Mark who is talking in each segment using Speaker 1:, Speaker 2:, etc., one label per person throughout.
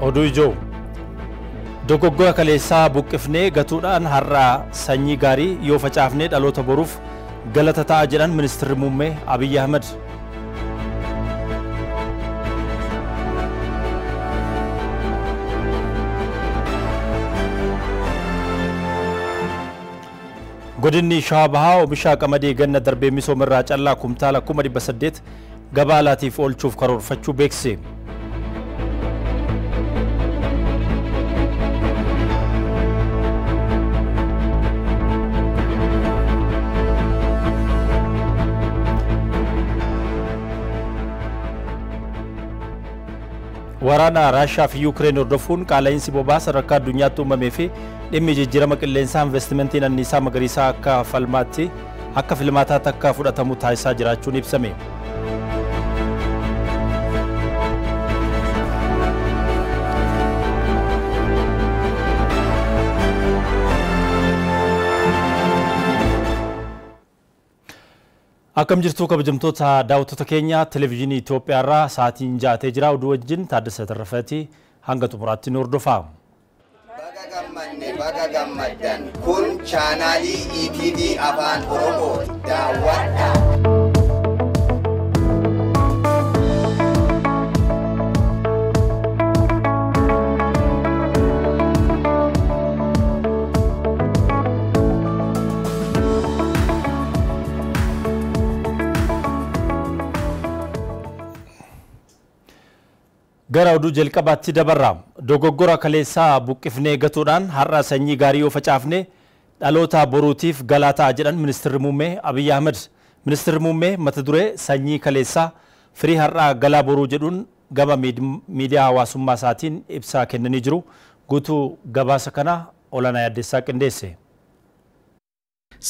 Speaker 1: Oduu ijoo dogoggora kaleessaa buqqifnee gatuudhaan har'aa sanyii gaarii yoo facaafnee dhaloota boruuf galata ta'a jedhan ministeerri muummee Abiy Ahmed. Godinni Shawaa Bahaa oomisha qamadii ganna darbee misoomarraa callaa kumtaala 800 gabaa laatiif oolchuuf karoorfachuu beeksise. Waraana Raashiyaa fi Yuukireen hordofuun qaala'insi boba'aa sadarkaa addunyaatti uumamee fi dhimmi jijjiirama qilleensaa investimentiin anniisaa magariisaa akka filmaataatti akka fudhatamu taasisaa jiraachuun ibsame. Akkam jirtu kabajamtoota daawwattoota keenya televezyiinii Itoophiyaa irraa sa'aatiin jaatee jira. Oduu wajjin Taaddasee Tarrafaatii hanga xumuraatti nu hordofaa.
Speaker 2: Baga gammaddan kun chaanaalii ETV Afaan Oromoo daawwadhaa. Gara oduu jalqabaatti dabarra dogoggora kaleessaa buqqifnee gatuudhaan har'a sanyii gaarii yoo facaafne dhaloota boruutiif galata ta'a jedhan ministeerri muummee Abiy Ahmed. Ministeerri muummee mata duree sanyii kaleessaa firii har'aa galaa boruu jedhuun gama miidiyaa hawaasummaa isaatiin ibsaa kennanii jiru. Guutuu gabaasa kana Olaanaa Yaaddeessaa qindeesse.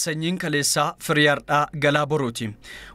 Speaker 3: Sanyiin kaleessaa firii har'aa galaa boruuti.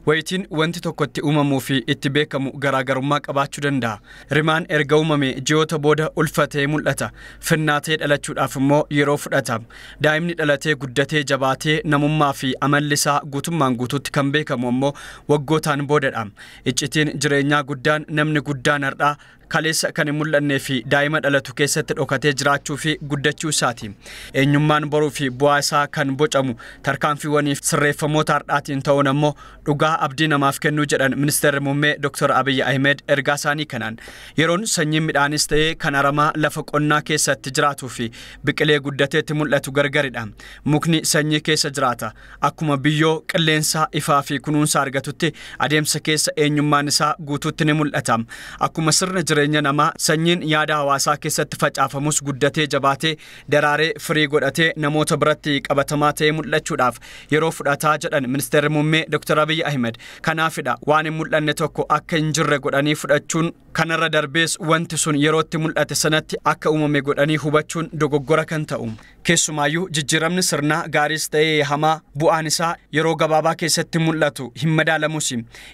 Speaker 3: Wayitiin wanti tokkotti uumamuu fi itti beekamu garaagarummaa qabaachuu danda'a. Rimaan erga uumame ji'oota booda ulfatee mul'ata. Finnaatee dhalachuudhaaf immoo yeroo fudhata. Daa'imni dhalatee guddatee jabaatee namummaa fi amalli isaa guutummaan guutuutti kan beekamu immoo waggootaan boodadha. Iccitiin jireenyaa guddaan namni guddaan har'aa kaleessa kan hin mul'annee fi daa'ima dhalatu keessatti dhokatee jiraachuu fi guddachuu isaati. Eenyummaan boruu fi bu'aa isaa kan bocamu tarkaanfiiwwaniif sirreeffamoota har'aatiin ta'uun ammoo dhugaa abdii namaaf kennuu jedhan ministeerri muummee Dr. Abiy Ahmed ergaa isaanii kanaan. Yeroon sanyiin midhaanis ta'ee kan aramaa lafa qonnaa keessatti jiraatuu fi biqilee guddateetti mul'atu gargaridha. Mukni sanyii keessa jiraata. Akkuma biyyoo qilleensa ifaa fi kunuunsa argatutti adeemsa keessa eenyummaan isaa guutuutti ni mul'ata. Akkuma sirna jireenya namaa sanyiin yaada hawaasaa keessatti facaafamus guddatee jabaatee daraaree firii godhatee namoota biratti qabatamaa ta'ee mul'achuudhaaf yeroo fudhataa jedhan ministeerri muummee Dr. Abiy Ahmed. Kanaafidha waan hin mul'anne tokko akka hin jirre godhanii fudhachuun kanarra darbees wanti sun yerootti mul'ate sanatti akka uumame godhanii hubachuun dogoggora kan ta'u. Keessumaayyuu jijjiiramni sirnaa gaariis ta'ee hamaa bu'aan isaa yeroo gabaabaa keessatti mul'atu hin madaalamus.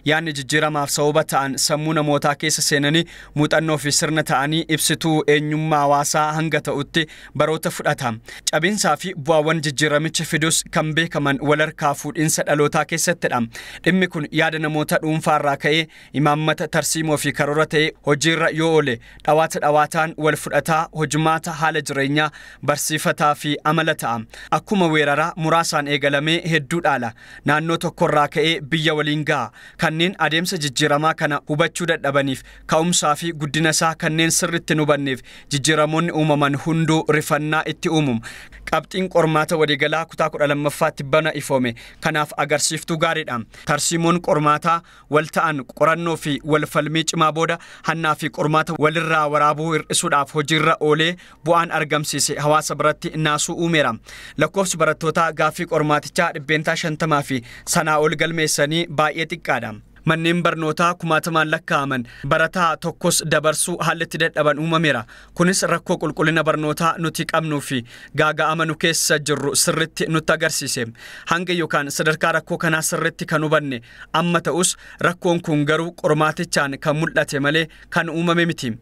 Speaker 3: Yaanni jijjiiramaaf sababa ta'an sammuu namootaa keessa seenanii muuxannoo fi sirna ta'anii ibsituu eenyummaa hawaasaa hanga ta'utti baroota fudhata. Cabinsaa fi bu'aawwan jijjiiramicha fidus kan beekaman walharkaa fuudhinsa dhalootaa keessattidha. Dhimmi kun yaada namoota dhuunfaarraa ka'ee imaammata tarsiimoo fi karoora ta'ee hojiirra yoo oole dhawaataan wal fudhataa hojumaata haala jireenyaa barsiifataa fi amala ta'a. Akkuma weeraraa muraasaan eegalamee hedduu dhaala. Naannoo tokkorraa ka'ee biyya waliin ga'a. Kanneen adeemsa jijjiiramaa kana hubachuu dadhabaniif ka'umsaa fi guddina isaa kanneen sirriitti hubanneef jijjiiramoonni uumaman hunduu rifannaa itti uumamu. Qabxiin qormaata waliigalaa kutaa 12ffaatti bana ifoome. Kanaaf agarsiiftuu gaariidha. Tarsiimoon qormaataa wal ta'an qorannoo fi wal falmii cimaa booda hannaa fi qormaata walirraa waraabuu hir'isuudhaaf hojiirra oolee bu'aan argamsiise hawaasa biratti naasuu uumeera. Lakkoofsi barattootaa gaaffii qormaatichaa 50 fi sanaa ol galmeessanii baay'ee xiqqaadha. Manneen barnootaa kumaatamaan lakkaa'aman barataa tokkos dabarsuu haalatti dadhaban uumameera. Kunis rakkoo qulqullina barnootaa nuti qabnuu fi gaaga'ama nu keessa jirru sirriitti nutti agarsiise. Hanga yookaan sadarkaa rakkoo kanaa sirriitti kan hubanne amma ta'us rakkoon kun garuu qormaatichaan kan mul'ate malee kan uumame miti.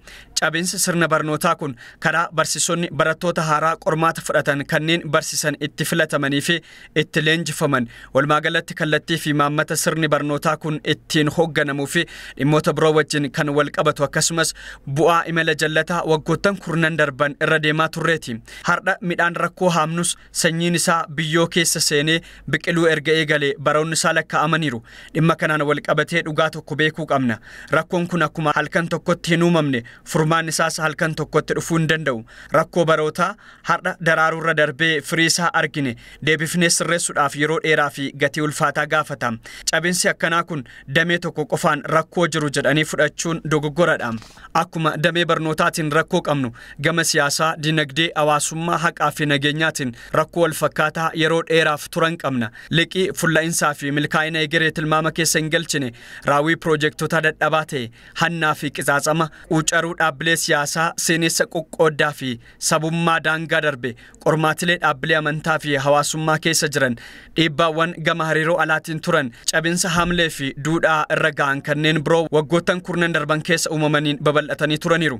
Speaker 3: Cabinsi sirna barnootaa kun karaa barsiisonni barattoota haaraa qormaata fudhatan kanneen barsiisan itti filatamanii fi itti leenjifaman. Walumaagalatti kallattii fi imaammata sirni barnootaa kun itti ittiin hoogganamuu fi dhimmoota biroo wajjin kan wal qabatu akkasumas bu'aa imala jallataa waggoottan kurnan darban irra deemaa turreeti. Har'a midhaan rakkoo haamnus sanyiin isaa biyyoo keessa seenee biqiluu erga eegalee baroonni isaa lakkaa'amaniiru. Dhimma kanaan wal qabatee dhugaa tokko beekuu qabna. Rakkoon kun akkuma halkan tokkotti hin uumamne furmaan isaas halkan tokkotti dhufuu hin danda'u. Rakkoo barootaa har'a daraaruurra darbee firii isaa argine deebifnee sirreessuudhaaf yeroo dheeraa fi gatii ulfaataa gaafata. Cabinsi akkanaa kun damee tokko qofaan rakkoo jiru jedhanii fudhachuun dogoggoradha. Akkuma damee barnootaatiin rakkoo qabnu gama siyaasaa, dinagdee, hawaasummaa, haqaa fi nageenyaatiin rakkoo wal fakkaataa yeroo dheeraaf turan qabna. Liqii fullaa'insaa fi milkaa'ina egeree tilmaama keessa hin galchine raawwii piroojektota dadhabaa ta'e hannaa fi qixaaxama quucaruu dhaabbilee siyaasaa seenessa qoqqooddaa fi sabummaa daangaa darbe qormaatilee dhaabbilee amantaa fi hawaasummaa keessa jiran dhiibbaawwan gama hariiroo alaatiin turan cabinsa hamlee fi duudhaa irra ga'an kanneen biroo waggoottan kurnan darban keessa uumamaniin babal'atanii turaniiru.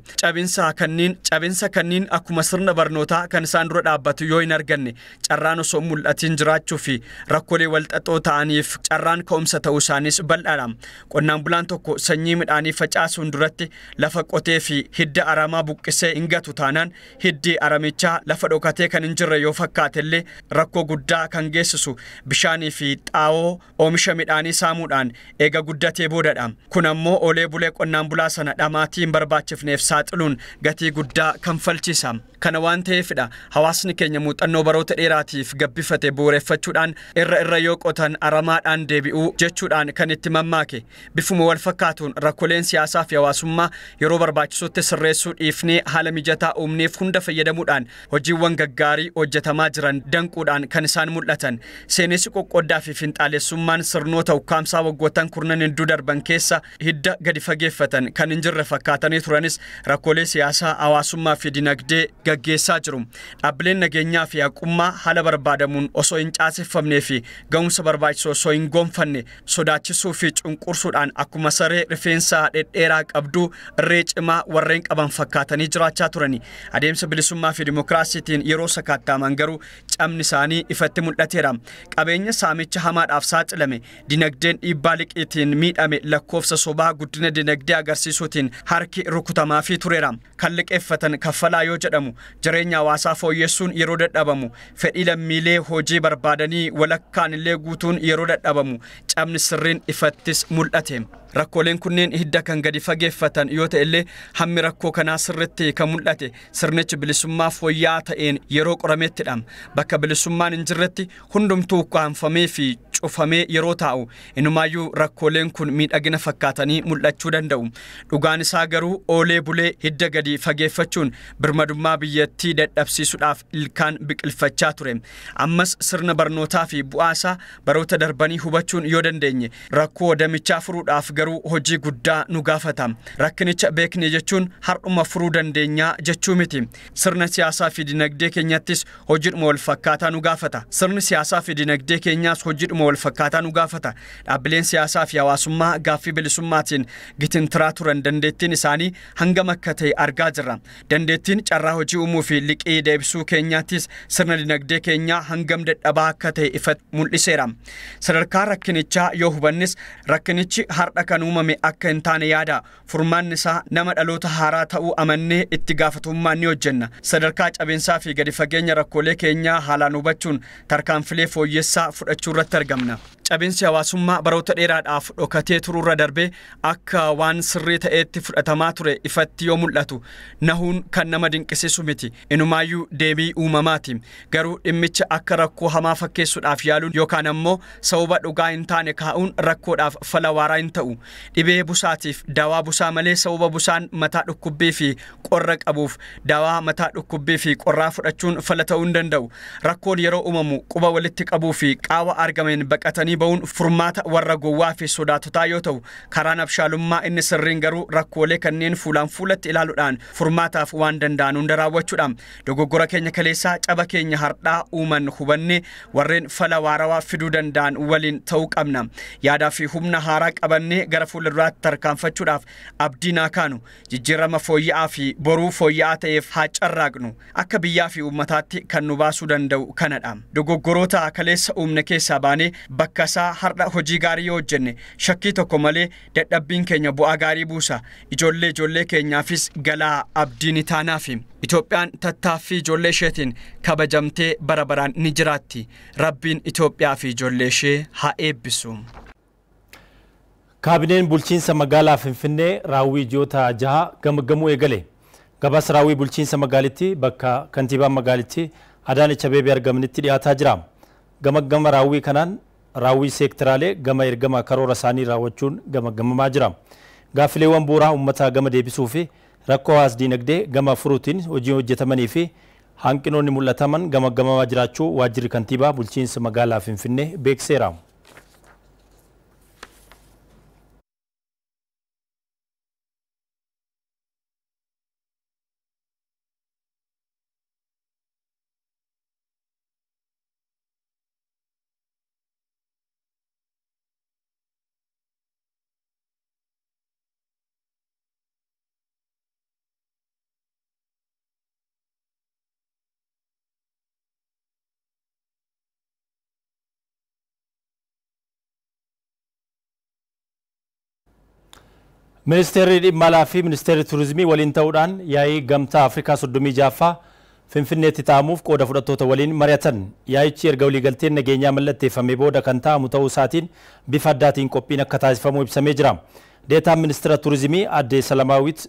Speaker 3: Cabinsa kanniin akkuma sirna barnootaa kan isaan dura dhaabbatu yoo hin arganne carraan osoo mul'atiin jiraachuu fi rakkoolee walxaxoo ta'aniif carraan ka'umsa ta'uu isaanis bal'aadha. Qonnaan bulaan tokko sanyii midhaanii facaasuun duratti lafa qotee fi hidda aramaa buqqisee hin gatu taanaan hiddi aramichaa lafa dhokatee kan hin jirre yoo fakkaatellee rakkoo guddaa kan geessisu bishaanii fi xaa'oo oomisha midhaanii saamuudhaan eega guddatee boodadha. Kun ammoo olee bulee qonnaan bulaa sana dhamaatii hin barbaachifneef saaxiluun gatii guddaa kan falchisa. Kana waan ta'eefidha hawaasni keenya muuxannoo baroota dheeraatiif gabbifate bu'uureffachuudhaan irra yoo qotan aramaadhaan deebi'uu jechuudhaan kan itti mammaake. Bifuma wal fakkaatuun rakkooleen siyaasaa fi hawaasummaa yeroo barbaachisutti sirreessuu dhiifnee haala mijataa uumneef hunda fayyadamuudhaan hojiiwwan gaggaarii hojjetamaa jiran danquudhaan kan isaan mul'atan. Seenessi qoqqooddaa fi finxaalessummaan sirnoota ukkaamsaa waggoottan kurnan hedduu darban keessa hidda gadi fageeffatan kan hin jirre fakkaatanii turanis rakkoolee siyaasaa, hawaasummaa fi dinagdee gaggeessaa jiru. Dhaabbileen nageenyaa fi haqummaa haala barbaadamuun osoo hin caaseffamnee fi ga'umsa barbaachisoo osoo hin gonfanne sodaachisuu fi cunqursuudhaan akkuma saree rifeensa dhedheeraa qabduu irree cimaa warreen qaban fakkaatanii jiraachaa turani. Adeemsa bilisummaa fi dimokiraasiitiin yeroo sakattaaman garuu cabni isaanii ifatti mul'ateera. Qabeenya saamicha hamaadhaaf saaxilame, dinagdeen dhiibbaa liqiitiin miidhame lakkoofsa sobaa guddina dinagdee agarsiisuutiin harki rukutamaa fi tureera. Kan liqeeffatan kaffalaa yoo jedhamu jireenya hawaasaa fooyyessuun yeroo dadhabamu fedhii lammiilee hojii barbaadanii walakkaan illee guutuun yeroo dadhabamu cabni sirriin ifattis mul'ate. Rakkooleen kunneen hidda kan gadi fageeffatan yoo ta'e illee hammi rakkoo kanaa sirriitti kan mul'ate sirnichi bilisummaa fooyya'aa ta'een yeroo qoramettidha. Bakka bilisummaan hin jirretti hundumtuu ukkaanfamee fi cufamee yeroo taa'u inumaayyuu rakkooleen kun miidhagina fakkaatanii mul'achuu danda'u. Dhugaan isaa garuu oolee bulee hidda gadi fageeffachuun birmadummaa biyyattii dadhabsiisuudhaaf ilkaan biqilfachaa ture. Ammas sirna barnootaa fi bu'aasaa baroota darbanii hubachuun yoo dandeenye rakkoo damichaa furuudhaaf garuu hojii guddaa nu gaafata. Rakkinicha beekne jechuun har'uma furuu dandeenyaa jechuu miti. Sirna siyaasaa fi dinagdee keenyattis hojiidhuma wal fakkaataa nu gaafata. Sirni siyaasaa fi dinagdee keenyaas hojiidhuma wal fakkaataa nu gaafata. Dhaabbileen siyaasaa fi hawaasummaa gaaffii bilisummaatiin gitintiraa turan dandeettiin isaanii hangam akka ta'e argaa jirra. Dandeettiin carraa hojii uumuu fi liqii deebisuu keenyaattis sirna dinagdee keenyaa hangam dadhabaa akka ta'e ifatti mul'iseera. Sadarkaa rakkinichaa yoo hubannis rakkinichi har'a kan uumame akka hin taane yaada. Furmaanni isaa nama dhaloota haaraa ta'uu amannee itti gaafatamummaan ni hojjenna. Sadarkaa cabinsaa fi gadi fageenya rakkoolee keenyaa haalaan hubachuun tarkaanfilee fooyyessaa fudhachuu irratti argamna. Cabinsi hawaasummaa baroota dheeraadhaaf dhokatee turuurra darbee akka waan sirrii ta'eetti fudhatamaa ture ifatti yoo mul'atu nahuun kan nama dinqisiisu miti. Inumaayyuu deebii uumamaati. Garuu dhimmicha akka rakkoo hamaa fakkeessuudhaaf yaaluun yookaan ammoo sababa dhugaa hin taane kaa'uun rakkoodhaaf fala waaraa hin ta'u. Dhibee busaatiif daawaa busaa malee sababa busaan mataa dhukkubbii fi qorra qabuuf daawaa mataa dhukkubbii fi qorraa fudhachuun fala ta'uu hin danda'u. Rakkoon yeroo uumamu quba walitti qabuu fi qaawwa argameen baqatanii ba'uun furmaata warra gowwaa fi sodaatotaa yoo ta'u, karaan abshaalummaa inni sirriin garuu rakkoolee kanneen fuulaan fuulatti ilaaluudhaan furmaataaf waan danda'an hunda raawwachuudha. Dogoggora keenya kaleessaa caba keenya hardhaa uuman hubannee warreen fala waarawaa fiduu danda'an waliin ta'uu qabna. Yaadaa fi humna haaraa qabannee gara fuulduraatti tarkaanfachuudhaaf abdii naa kaanu jijjiirama fooyya'aa fi boruu fooyya'aa ta'eef haa carraaqnu. Akka biyyaa fi uummataatti kan nu baasuu danda'u kanadha. Dogoggoroota kaleessa uumne keessaa baanee bakka akkasaa har'a hojii gaarii yoo hojjenne shakkii tokko malee dadhabbiin keenya bu'aa gaarii buusa. Ijoollee keenyaafis galaa abdii ni taanaafi. Itoophiyaan tattaaffii ijoollee isheetiin kabajamtee bara baraan ni jiraatti. Rabbiin Itoophiyaa fi ijoollee ishee haa eebbisu.
Speaker 2: Kaabineen bulchiinsa magaalaa Finfinnee raawwii ji'oota 6 gamaggamuu eegale. Gabaasa raawwii bulchiinsa magaalittii bakka kantiibaan magaalittii Adaanech Abeebee argamanitti dhiyaataa jira. Gamaggama raawwii kanaan raawwii seektiraalee gama ergama karoora isaanii raawwachuun gamaggamamaa jira. Gaaffileewwan bu'uuraa uummataa gama deebisuu fi rakkoo hawaas diinagdee gama furuutiin hojii hojjetamanii fi hanqinoonni mul'ataman gamaggamamaa jiraachuu waajjirri kantiibaa bulchiinsa magaalaa Finfinnee beekseera. Ministeerri dhimma alaa fi ministeerri turizimii waliin ta'uudhaan yaa'ii gamtaa Afrikaa 36ffaa Finfinneetti taa'amuuf qooda fudhattoota waliin mari'atan. Yaa'ichi erga waliigalteen nageenyaa mallatteeffamee booda kan taa'amu ta'uu isaatiin bifa addaatiin qophiin akka taasifamu ibsamee jira. Deetaan ministeera turizimii Aadde Salamaawit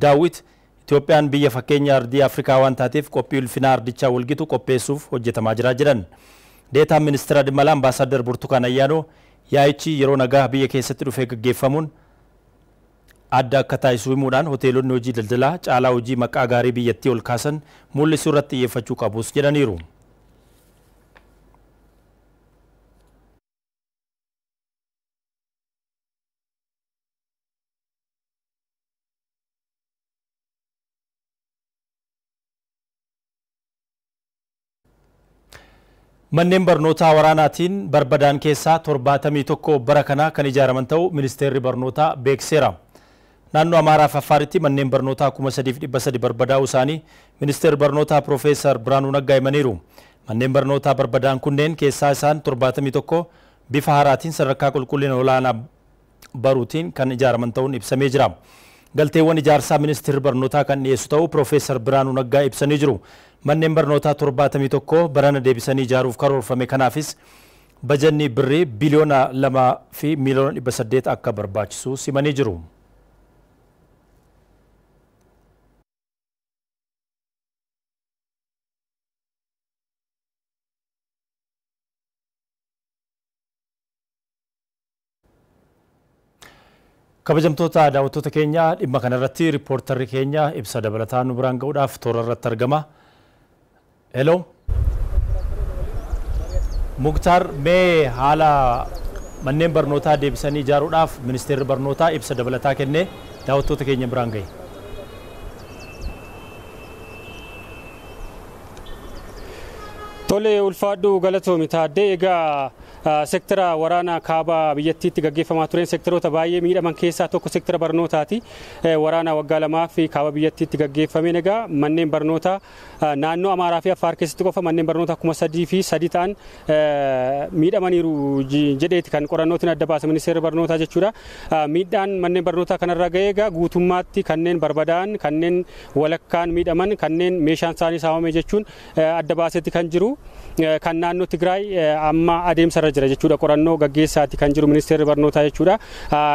Speaker 2: Daawit Itoophiyaan biyya fakkeenya ardii Afrikaa waan taateef qophii ulfinaa ardichaa walgitu qopheessuuf hojjetamaa jira jedhan. Deetaan ministeera dhimma alaa Ambaasaadder Burtukaan Ayyaanoo yaa'ichi yeroo nagaa biyya keessatti dhufee gaggeeffamuun adda akka taasisuu himuudhaan hoteelonni hojii daldalaa caalaa hojii maqaa gaarii biyyattii ol kaasan mul'isuu irratti xiyyeeffachuu qabus jedhaniiru. Manneen barnootaa waraanaatiin barbadaan keessaa 71 bara kanaa kan ijaaraman ta'uu ministeerri barnootaa beekseera. Naannoo Amaaraa fi Affaaritti manneen barnootaa 3,300 barbadaa'uu isaanii ministeerri barnootaa Profeesar Biraanuu Naggaa himaniiru. Manneen barnootaa barbadaan kunneen keessaa isaan 71 bifa haaraatiin sadarkaa qulqullina olaanaa baruutiin kan ijaaraman ta'uun ibsamee jira. Galteewwan ijaarsaa ministeerri barnootaa kan dhiyeessu ta'uu Profeesar Biraanuu Naggaa ibsanii jiru. Manneen barnootaa 71 barana deebisanii ijaaruuf karoorfame kanaafis bajanni birrii biliyoona 2 fi miiliyoona 800 akka barbaachisu simanii jiru. Kabajamtoota daawwattoota keenya dhimma kanarratti riippoortarri keenya ibsa dabalataa nu biraan ga'uudhaaf toora irratti argama. Hello. Muktaar mee haala manneen barnootaa deebisanii ijaaruudhaaf ministeerri barnootaa ibsa dabalataa kennee daawwattoota keenya biraan ga'e.
Speaker 4: Tole ulfaadhu galatoomi taaddee egaa sektara waraana kaaba biyyattiitti gaggeeffamaa tureen sektaroota baay'ee miidhaman keessaa tokko sektara barnootaati. Waraana waggaa lamaa fi kaaba biyyattiitti gaggeeffameen egaa manneen barnootaa naannoo Amaaraa fi Affaar keessatti qofa manneen barnootaa 3,003 ta'an miidhamaniiru jedheeti kan qorannootiin adda baase ministeerri barnootaa jechuudha. Miidhaan manneen barnootaa kanarra ga'ee egaa guutummaatti kanneen barbadaa'an, kanneen walakkaan miidhaman, kanneen meeshaan isaanii saamame jechuun adda baasetti kan jiru. Kan naannoo Tigraay amma adeemsarra jira jechuudha. Qorannoo gaggeessaati kan jiru ministeerri barnootaa jechuudha.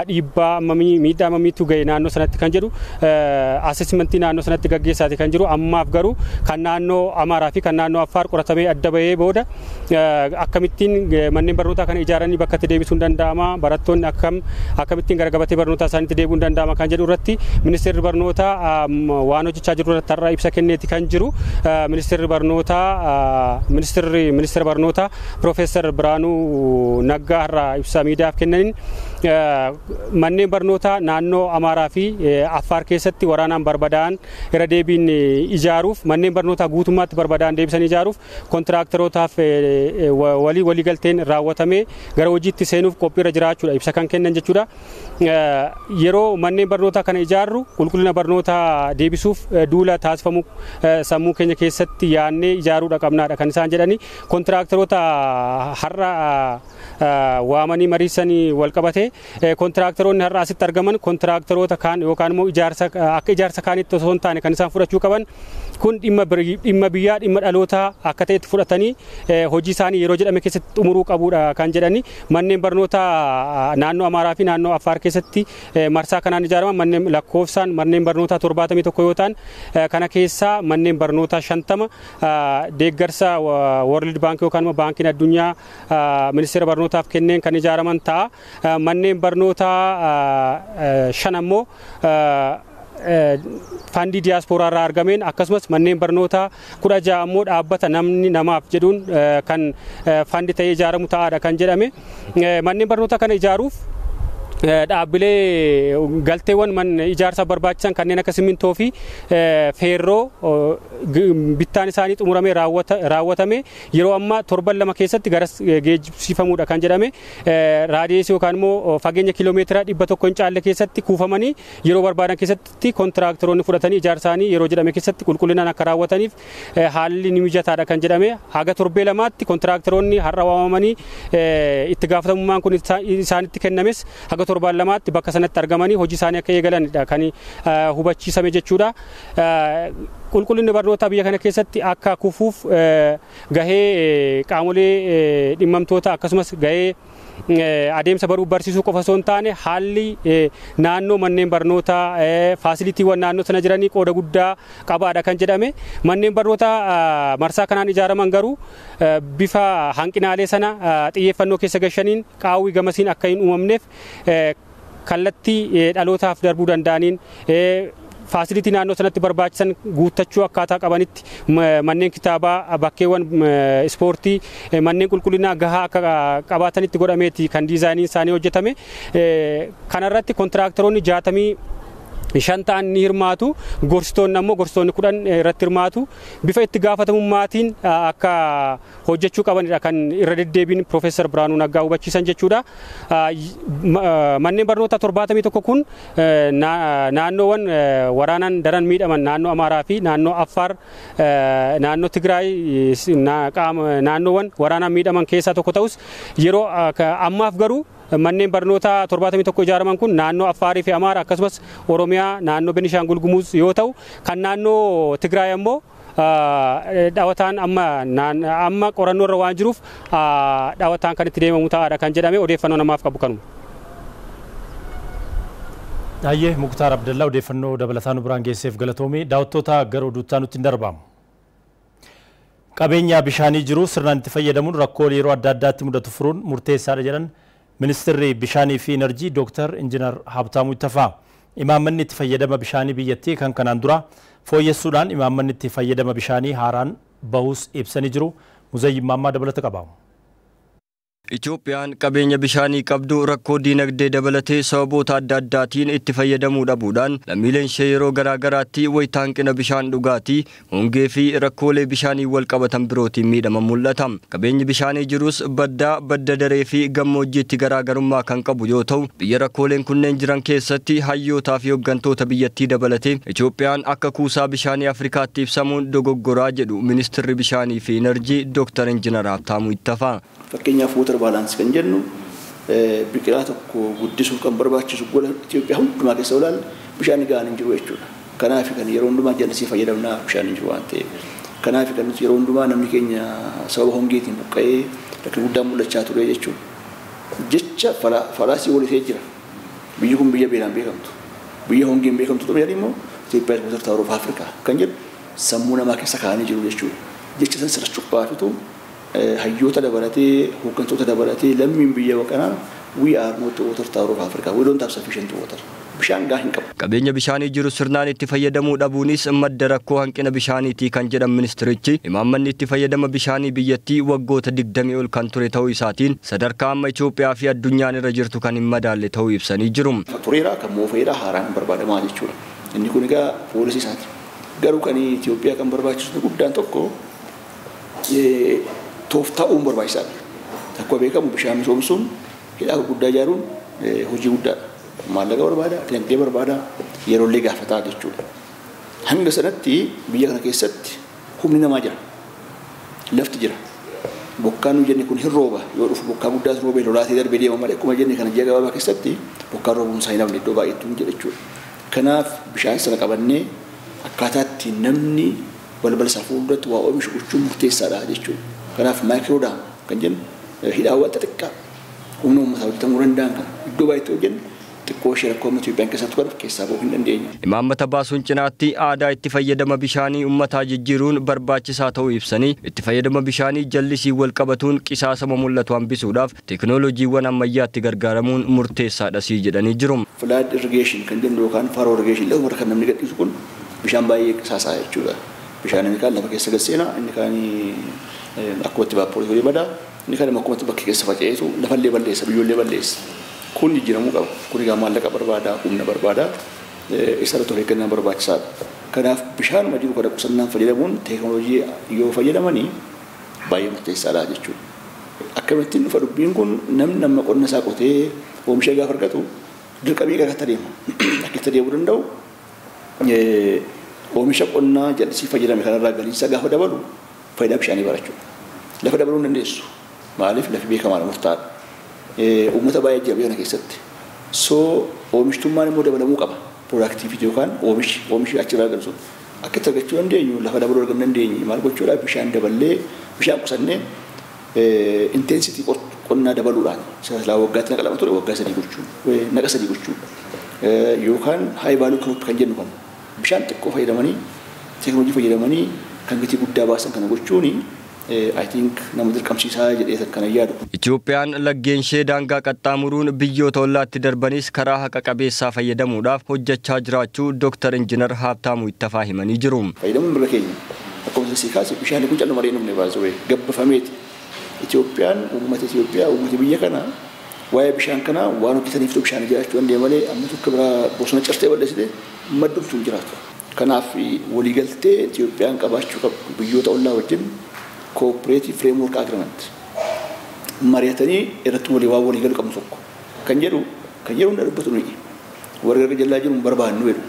Speaker 4: Dhiibbaa miidhaa mamiitu ga'e naannoo sanatti kan jedhu asesmentii naannoo sanatti gaggeessaati kan jiru. Ammaaf garuu kan naannoo Amaaraa fi kan naannoo Affaar qoratamee adda bahee booda akkamittiin manneen barnootaa kana ijaaranii bakka itti deebisuun danda'ama, barattoonni akkamittiin gara gabatee barnootaa isaaniitti deebi'uun danda'ama kan jedhu irratti ministeerri barnootaa waan hojjechaa jiru irratti har'a ibsa kenneeti kan jiru. Ministeerri barnootaa ministeera barnootaa Profeesar Biraanuu Naggaa har'a ibsa miidiyaaf kennaniin manneen barnootaa naannoo Amaaraa fi Affaar keessatti waraanaan barbadaa'an irra deebiin ijaaruuf manneen barnootaa guutummaatti barbadaa'an deebisanii ijaaruuf kontiraaktorootaaf waliigalteen raawwatamee gara hojiitti seenuuf qophiirra jiraachuudha ibsa kan kennan jechuudha. Yeroo manneen barnootaa kana ijaarru qulqullina barnootaa deebisuuf duula taasifamu sammuu keenya keessatti yaannee ijaaruudha qabnaadha kan isaan jedhani kontiraaktaroota har'a waamanii mariisanii wal qabate kontiraaktaroonni har'a asitti argaman kontiraaktaroota kaan yookaan immoo akka ijaarsa kaanitti osoo hin taane kan isaan fudhachuu qaban kun dhimma biyyaa dhimma dhalootaa akka ta'etti fudhatanii hojii isaanii yeroo jedhame keessatti xumuruu qabuudha kan jedhani manneen barnootaa naannoo Amaaraa fi naannoo Affaar keessatti marsaa kanaan ijaaraman manneen lakkoofsaan manneen barnootaa 71 yoo ta'an kana keessaa manneen barnootaa 50 deeggarsa World Bank yookaan immoo baankiin addunyaa ministeera barnootaaf kenneen kan ijaaraman ta'a. Manneen barnootaa 5 ammoo fandii diiyaaspooraa irraa argameen akkasumas manneen barnootaa 16 ammoo dhaabbata namni namaaf jedhuun kan fandii ta'ee ijaaramu ta'aadha kan jedhame. Manneen barnootaa kana ijaaruuf dhaabbilee galteewwan ijaarsa barbaachisan kanneen akka simintoo fi feerroo bittaan isaanii xumuramee raawwatame yeroo ammaa torban 2 keessatti gara geejjibsiifamuudha kan jedhame. Raadiyeesii yookaan immoo fageenya kiiloomeetira 100 hin caalle keessatti kuufamanii yeroo barbaadan keessatti kontiraaktaroonni fudhatanii ijaarsaanii yeroo jedhame keessatti qulqullinaan akka raawwataniif haalli ni mijataadha kan jedhame. Haga torbee 2tti kontiraaktaroonni har'a waamamanii itti gaafatamummaan kun isaanitti kennames haga torbaan 2tti bakka sanatti argamanii hojii isaanii akka eegalanidha kan hubachiisame jechuudha. Qulqullinni barnootaa biyya kana keessatti akka kufuuf gahee qaamolee dhimmamtoota akkasumas gahee adeemsa baruu barsiisuu qofa osoo hin taane haalli naannoo manneen barnootaa faasiliitiiwwan naannoo sana jiranii qooda guddaa qabaadha kan jedhame. Manneen barnootaa marsaa kanaan ijaaraman garuu bifa hanqinaalee sana xiyyeeffannoo keessa gashaniin qaawwii gamasiin akka hin uumamneef kallattii dhalootaaf darbuu danda'aniin faasilitii naannoo sanatti barbaachisan guuttachuu akkaataa qabanitti manneen kitaabaa bakkeewwan ispoortii manneen qulqullinaa gahaa akka qabaatanitti godhameeti kan diizaayiniin isaanii hojjetame. Kanarratti kontiraaktaroonni 65 ta'an ni hirmaatu. Gorsitoonni ammoo gorsitoonni 10 irratti hirmaatu. Bifa itti gaafatamummaatiin akka hojjechuu qabanidha kan irra deddeebiin Profeesar Biraanuu Naggaa hubachiisan jechuudha. Manneen barnootaa 71 kun naannoowwan waraanaan daran miidhaman naannoo Amaaraa fi naannoo Affaar naannoo Tigraay naannoowwan waraanaan miidhaman keessaa tokko ta'us yeroo ammaaf garuu manneen barnootaa 71 ijaaraman kun naannoo Affaarii fi Amaara akkasumas Oromiyaa naannoo Benishaangul Gumuz yoo ta'u kan naannoo Tigraay ammoo dhawataan amma qorannoo irra waan jiruuf dhawataan kan itti deemamu ta'aadha kan jedhame odeeffannoo namaaf qabu kanuma.
Speaker 2: Ayyee Muktaar Abdallaa odeeffannoo dabalataan biraan geesseef galatoomii daawwattoota gara oduutti nutti hin darbamu. Qabeenya bishaanii jiru sirnaan itti fayyadamuun rakkoo yeroo adda addaatti mudatu furuun murteessaadha jedhan Ministeerri Bishaanii fi Enerjii Dr. Injiinar Habtaamuu Ittafaa. Imaammanni itti fayyadama bishaanii biyyattii kan kanaan dura fooyyessuudhaan imaammanni itti fayyadama bishaanii haaraan bahus ibsanii jiru. Muzayyin Maammaa dabalata qaba.
Speaker 3: Itoophiyaan qabeenya bishaanii qabdu rakkoo diinagdee dabalatee sababoota adda addaatiin itti fayyadamuu dhabuudhaan lammiileen ishee yeroo garaagaraatti wayita hanqina bishaan dhugaatii hongee fi rakkoolee bishaanii wal qabatan birootiin miidhaman mul'ata. Qabeenyi bishaanii jirus badda daree fi gammoojjiitti garaagarummaa kan qabu yoo ta'u biyya rakkooleen kunneen jiran keessatti hayyootaa fi hooggantoota biyyattii dabalatee Itoophiyaan akka kuusaa bishaanii Afrikaatti ibsamuun dogoggoraa jedhu Ministeerri Bishaanii fi Enerjii Dr. Injiinar Habtaamuu Ittafaa.
Speaker 5: Fakkeenyaaf water balance kan jennu biqilaa tokko guddisuuf kan barbaachisu gola Itoophiyaa hundumaa keessa olaal bishaan gahaan hin jiru jechuudha. Kanaaf kan yeroo hundumaa jallisii fayyadamnaa bishaan hin jiru waan ta'eef. Kanaaf kan yeroo hundumaa namni keenya sababa hongeetiin buqqa'ee rakkoo guddaan mul'achaa ture jechuudha. Jecha falaasii walitee jira. Biyyi kun biyya beelaan beekamtu. Biyya hongeen beekamtu ta'uu immoo Itoophiyaa water tower of Africa kan jedhu sammuu namaa keessa kaa'anii jiru jechuudha. Jecha san sirrachuuf baatutu hayyoota dabalatee hooggantoota dabalatee lammiin biyya kanaa we are not the water tower of Africa. We don't have sufficient water. bishaan gahaa hin qabu.
Speaker 6: Qabeenya bishaanii jiru sirnaan itti fayyadamuu dhabuunis madda rakkoo hanqina bishaaniitii kan jedhan ministirichi imaammanni itti fayyadama bishaanii biyyattii waggoota 20 ol kan ture ta'uu isaatiin sadarkaa amma Itoophiyaa fi addunyaan irra jirtu kan hin madaalle ta'uu ibsanii jiru.
Speaker 5: Tureera kan moofeedha haaraan barbaadamaa jechuudha. Inni kun egaa poolisii isaati. Garuu kan Itoophiyaa kan barbaachisu guddaan tokko tooftaa'uun barbaachisaadha. Akkuma beekamu bishaan misoomsuun hidhaa guddaa ijaaruun hojii guddaadha. Maallaqa barbaada, dinagdee barbaada, yeroollee gaafataa jechuudha. Hanga sanatti biyya kana keessatti humni namaa jira. Lafti jira. Bokkaan nu jenne kun hin rooba. Yoo dhufu bokkaa guddaas roobee lolaatee darbee deema malee akkuma jenne kana ji'a gabaabaa keessatti bokkaan roobuun isaa hin hafne iddoo baay'eetti hin jedha jechuudha. Kanaaf bishaan sana qabannee akkaataatti namni balbala isaa fuulduratti waa oomishu gochuun murteessaadha jechuudha. Kanaaf maayikiroodaam kan jennu hidhaawwan xixiqqaa humna uummataa hojjetamuu danda'an kan iddoo baay'eetti hojjennu xiqqoo ishee rakkoo Itoophiyaan keessatti qabu keessaa bahuu hin dandeenye.
Speaker 6: Imaammata baasuun cinaatti aadaa itti fayyadama bishaanii uummataa jijjiiruun barbaachisaa ta'uu ibsanii itti fayyadama bishaanii jallisii wal qabatuun qisaasama mul'atu hambisuudhaaf teekinooloojiiwwan ammayyaatti gargaaramuun murteessaadha jedhanii jiru.
Speaker 5: Flood irrigation kan jennu yookaan faro irrigation lafa kan namni gadhiisu kun bishaan baay'ee qisaasaa jechuudha. Bishaan inni kaan lafa keessa galseena inni kaan akkuma itti baapporii horii badaa inni kaan akkuma itti bakki keessa faca'eetu lafallee balleessa biyyoollee balleessa. Kun jijjiiramuu qaba. Kun egaa maallaqa barbaada, humna barbaada, isarratti of eeggannaa barbaachisaadha. Kanaaf bishaanuma jiru kana qusannaan fayyadamuun teekinooloojii yoo fayyadamanii baay'ee murteessaadha jechuudha. Akkamittiin dhufa dubbiin kun namni nama qonna isaa qotee oomisha gaafa argatu dirqamii akka adeema. Akka itti adeemuu danda'u oomisha qonnaa jallisii fayyadame kanarraa galiinsa gaafa dabalu faayidaa bishaanii barachuudha. Lafa dabaluu hin dandeessu. Maaliif lafi beekamaadha murtaa'aadha. Uummata baay'ee jira biyya kana keessatti. Oomishtummaan immoo dabalamuu qaba. Productivity yookaan oomishi achirraa galchu. Akka itti argachuu dandeenyu lafa dabaluu argachuu dandeenyu maal gochuudhaaf bishaan daballee bishaan qusannee intensity qonnaa dabaluudhaan silaa waggaatti naqa lama ture waggaa sadii gochuu naqa sadii gochuu yookaan high value crop kan jennu kan bishaan xiqqoo fayyadamanii teekinooloojii fayyadamanii kan gatii guddaa baasan kana gochuuni I think nama dirqamsiisaa jedhee kana yaadu.
Speaker 6: Itoophiyaan laggeen ishee daangaa qaxxaamuruun biyyoota ollaatti darbanis karaa haqa qabeessaa fayyadamuudhaaf hojjechaa jiraachuu Dr. Injiinar Haabtaamuu Ittafaa himanii jiru.
Speaker 5: Fayyadamuun bira keenya akkuma si kaase bishaan kun callu malee numne baasuu gabbafameeti. Itoophiyaan uummata Itoophiyaa uummata biyya kana waa'ee bishaan kana waan hojjetaniif bishaan jiraachuu danda'e malee amma tokko bira bosona cirtee balleessite maddumtuu hin jiraatu. Kanaaf waliigaltee Itoophiyaan qabaachuu qabdu biyyoota ollaa wajjin cooperative framework agreement mari'atanii irratti walii galu qabnu tokko kan jedhu hunda dubbatu nuyi warra jallaa jiru barbaannu jedhu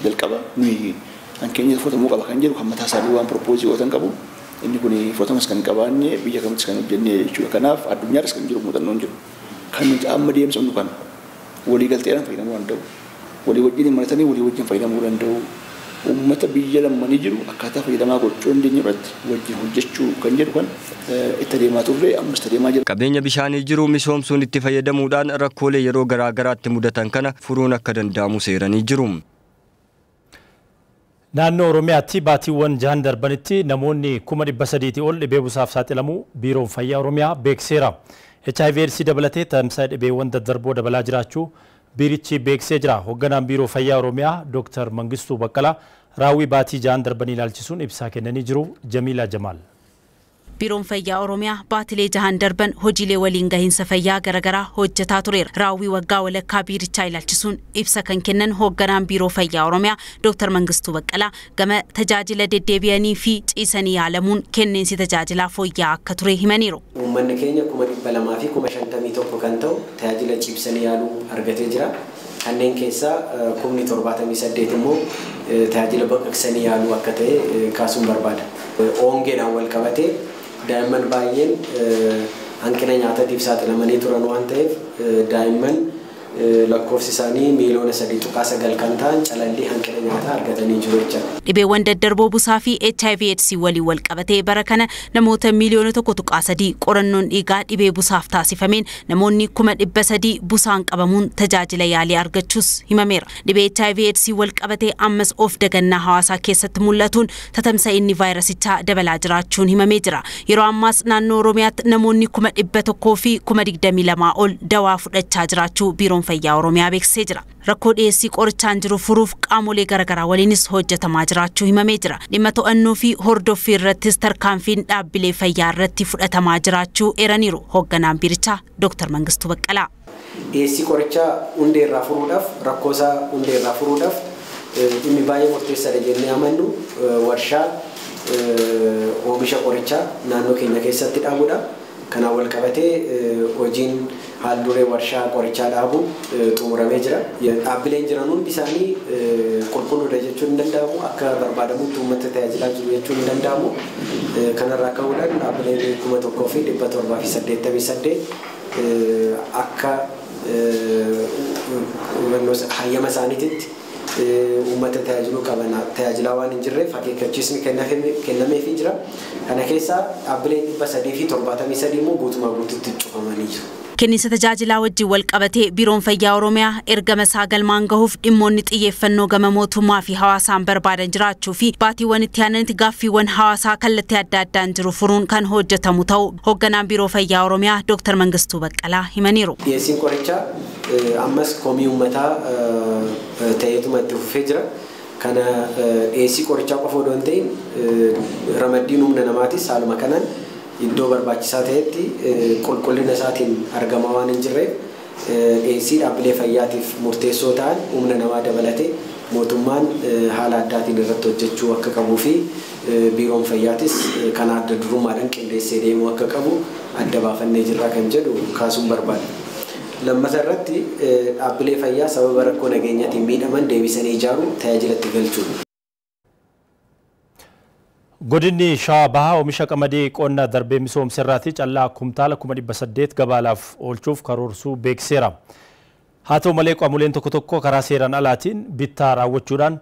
Speaker 5: jalqaba nuyi hankeenya footamuu qaba kan jedhu kan mataa isaanii waan propose gootan qabu inni kun footamas kan qabaanne biyya kamittis kan hojjenne jechuudha. Kanaaf addunyaarras kan jiru muuxannoon jiru kan nuti amma deemsifnu kan walii galteedhaan fayyadamuu danda'u walii wajjin mari'atanii walii wajjin fayyadamuu danda'u. Uummata biyya lamanii jiru akkaataa fayyadamaa gochuu dandeenyu irratti wajjin hojjechuu kan jedhu kan itti adeemaa turre ammas itti adeemaa jira.
Speaker 6: Qabeenya bishaanii jiru misoomsuun itti fayyadamuudhaan rakkoolee yeroo garaa garaatti mudatan kana furuun akka danda'amu seeranii jiru.
Speaker 2: Naannoo Oromiyaatti baatiiwwan jahan darbanitti namoonni 300,000 ol dhibee busaaf saaxilamuu Biiroon Fayyaa Oromiyaa beekseera. HIV/AIDS dabalatee tamsa'ina dhibeewwan daddarboo dabalaa jiraachuu biirichi beeksisee jira. Hoogganaan Biiroo Fayyaa Oromiyaa Dr. Mangistuu Baqqalaa raawwii baatii jahan darbanii ilaalchisuun ibsaa kennanii jiru. Jamiilaa Jamaal.
Speaker 7: Biiroon Fayyaa Oromiyaa baatilee jahan darban hojiilee waliin gahinsa fayyaa garaagaraa hojjetaa tureera. Raawwii waggaa walakkaa biirichaa ilaalchisuun ibsa kan kennan hoogganaan Biiroo Fayyaa Oromiyaa Dr. Mangistuu Baqqalaa gama tajaajila deddeebi'anii fi ciisanii yaalamuun kenneensi tajaajilaa fooyya'aa akka ture himaniiru.
Speaker 8: Uummanni keenya 200,000 fi 51 kan ta'u tajaajila ciibsanii yaaluu argatee jira. Kanneen keessaa 78 immoo tajaajila baqaqsanii yaaluu akka ta'e kaasuun barbaada. Ongeedhaan wal qabatee daa'imman baay'een hanqina nyaataatiif saaxilamanii turan waan ta'eef daa'imman lakkoofsi isaanii miiliyoona 3.9 kan ta'an calallii hanqina nyaataa argatanii jiru jechuudha.
Speaker 7: Dhibeewwan daddarboo busaa fi HIV/AIDS waliin wal qabatee bara kana namoota miiliyoona 1.3 qorannoon dhiigaa dhibee busaaf taasifameen namoonni 300,000 busaan qabamuun tajaajila yaalii argachuus himameera. Dhibee HIV/AIDS wal qabatee ammas of dagannaa hawaasaa keessatti mul'atuun tatamsa'inni vaayirasichaa dabalaa jiraachuun himamee jira. Yeroo ammaas naannoo Oromiyaatti namoonni 100,000 fi 22,000 ol dawaa fudhachaa jiraachuu Biiroon fayyaa Oromiyaa beeksisee jira. Rakkoo dhiyeessii qorichaan jiru furuuf qaamolee garaagaraa waliinis hojjetamaa jiraachuu himamee jira. Dhimma to'annoo fi hordoffii irrattis tarkaanfiin dhaabbilee fayyaa irratti fudhatamaa jiraachuu eeraniiru hoogganaan biirichaa Dr. Mangistuu Baqqalaa.
Speaker 8: Dhiyeessii qorichaa hundee irraa furuudhaaf rakkoo isaa hundee irraa furuudhaaf dhimmi baay'ee murteessaadha jennee amannu warshaa oomisha qorichaa naannoo keenya keessatti dhaabuudha. Kanaan wal qabatee hojiin haal duree warshaa qorichaa dhaabuun xumuramee jira. Dhaabbileen jiran hundi isaanii qulqulluudha jechuun hin danda'amu. Akka barbaadamutti uummata tajaajilaa jiru jechuun hin danda'amu. Kanarraa ka'uudhaan dhaabbileen 1788 akka hayyama isaaniititti uummata tajaajiluu qaban tajaajilaa waan hin jirreef akeekkachiisni kennameefii jira. Kana keessaa dhaabbileen 373 immoo guutumaa guutuutti cufamanii jiru.
Speaker 7: Kenniisa tajaajilaa wajjin wal qabatee Biiroon Fayyaa Oromiyaa ergama isaa galmaan gahuuf dhimmoonni xiyyeeffannoo gama mootummaa fi hawaasaan barbaadan jiraachuu fi baatiiwwan itti aananitti gaaffiiwwan hawaasaa kallattii adda addaan jiru furuun kan hojjetamu ta'uu hoogganaan Biiroo Fayyaa Oromiyaa Dr. Mangistuu Baqqalaa himaniiru.
Speaker 8: Dhiyeessiin qorichaa ammas komii uummataa ta'eetuma itti fufee jira. Kana dhiyeessii qorichaa qofa odoo hin ta'in ramaddiin humna namaatis haaluma kanaan iddoo barbaachisaa ta'etti qulqullina isaatiin argama waan hin jirreef dhiyeessii dhaabbilee fayyaatiif murteessoo ta'an humna namaa dabalatee mootummaan haala addaatiin irratti hojjechuu akka qabuu fi biiroon fayyaatis kana adda durummaadhaan qindeessee deemuu akka qabu adda baafannee jirra kan jedhu kaasuun barbaada. Lammata irratti dhaabbilee fayyaa sababa rakkoo nageenyaatiin miidhaman deebisanii ijaaruu tajaajilatti galchuu.
Speaker 2: Godinni Shawaa Bahaa oomisha qamadii qonna darbee misoomsirraatii callaa kumtaala 800 gabaalaaf oolchuuf karoorsuu beeksiseera. Haa ta'u malee qaamoleen tokko tokko karaa seeraan alaatiin bittaa raawwachuudhaan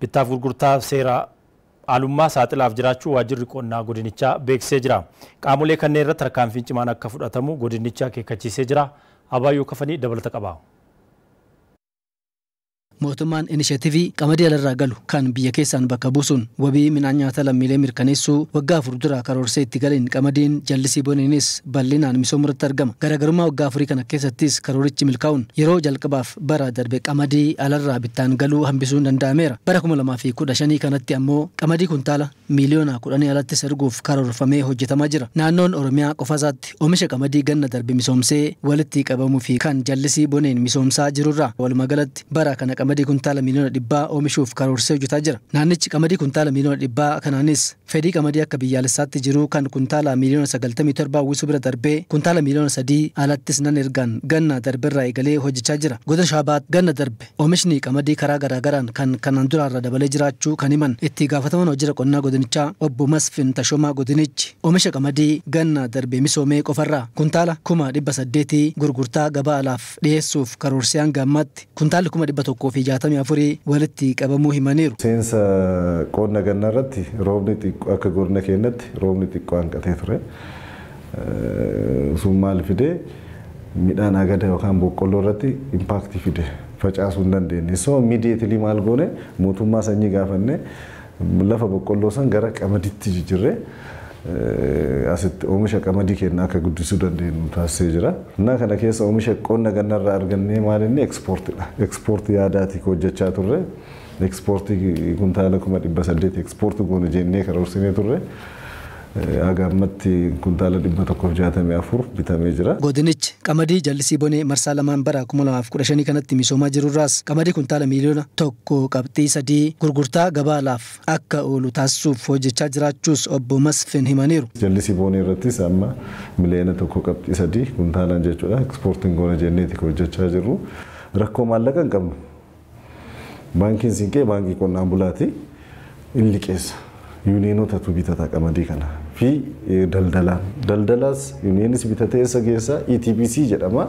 Speaker 2: bittaaf gurgurtaa seera alummaa saaxilaaf jiraachuu waajjirri qonnaa godinichaa beeksisee jira. Qaamolee kanneen irratti tarkaanfiin cimaan akka fudhatamu godinichaa akeekkachiisee jira. Abaayyoo Kafanii dabalata qaba.
Speaker 9: mootummaan inisheetivii qamadii alarraa galu kan biyya keessaan bakka buusuun wabii midhaan nyaataa lammiilee mirkaneessuu waggaa afur dura karoorsee itti galiin qamadiin jallisii boniinis bal'inaan misoomuratti argama. Garaagarummaa waggaa afurii kana keessattis karoorichi milkaa'uun yeroo jalqabaaf bara darbe qamadii alarraa bittaan galuu hambisuun danda'ameera. Bara 2015 kanatti ammoo qamadii kuntaala miiliyoona 10 alatti erguuf karoorfamee hojjetamaa jira. Naannoon Oromiyaa qofaasaatti oomisha qamadii ganna darbe misoomsee walitti qabamuu fi kan jallisii boniin misoomsaa jirurraa walumaa galatti bara kana qamadii kuntaala miiliyoona 100 oomishuuf karoorsee hojjetaa jira. Naannichi qamadii kuntaala miiliyoona 100 kanaanis fedhii qamadii akka biyyaalessaatti jiru kan kuntaala miiliyoona 97 uwwisuu bira darbee kuntaala miiliyoona 3 alattis nan ergaan ganna darberraa eegalee hojjechaa jira. Godina Shawaa Bahaa ganna darbe oomishni qamadii karaa garaagaraan kan kanaan duraarra dabalee jiraachuu kan himan itti gaafataman hojii qonnaa godinichaa obbo Masfin Tashomaa godinichi oomisha qamadii ganna darbe misoomee qofarraa kuntaala 800 gurgurtaa gabaa alaaf dhiyeessuuf karoorsee hanga ammaatti kuntaalli 164 walitti qabamuu himaniiru.
Speaker 10: Seensa qonna ganna irratti roobni xiqqoo akka godina keenyatti roobni xiqqoo hanqatee ture. Sun maal fide midhaan agada yookaan boqqolloo irratti impaaktii fide facaasuu hin dandeenye. So immediately maal goone mootummaa sanyii gaafanne lafa boqqolloo san gara qamadiitti jijjiirree asitti oomisha qamadii keenya akka guddisuu dandeenyu taasisee jira. Innaa kana keessa oomisha qonna ganna irraa argannee maalinni ekspoortiidha. Ekspoortii yaadaati hojjechaa turre. Ekspoortii kuntaala 800 ekspoortii goone jennee karoorsinee turre. Agammatti kuntaala 164 bitamee jira.
Speaker 9: Godinichi qamadii jallisii bonee marsaa lamaan bara 2015 kanatti misoomaa jirurraas qamadii kuntaala miiliyoona 1.3 gurgurtaa gabaa alaaf akka oolu taasisuuf hojjechaa jiraachuus obbo Masfin himaniiru.
Speaker 10: Jallisii bonee irrattis amma miliyoona 1.3 kuntaalaan jechuudha. Ekspoortiin goone jenneeti hojjechaa jirru. Rakkoo maallaqa hin qabnu. Baankiin siinqee baankii qonnaan bulaati inni keessa. Yuuniyoonotatu bitata qamadii kana fi daldalaas yuuniyoonis bitatee isa keessa ETBC jedhama.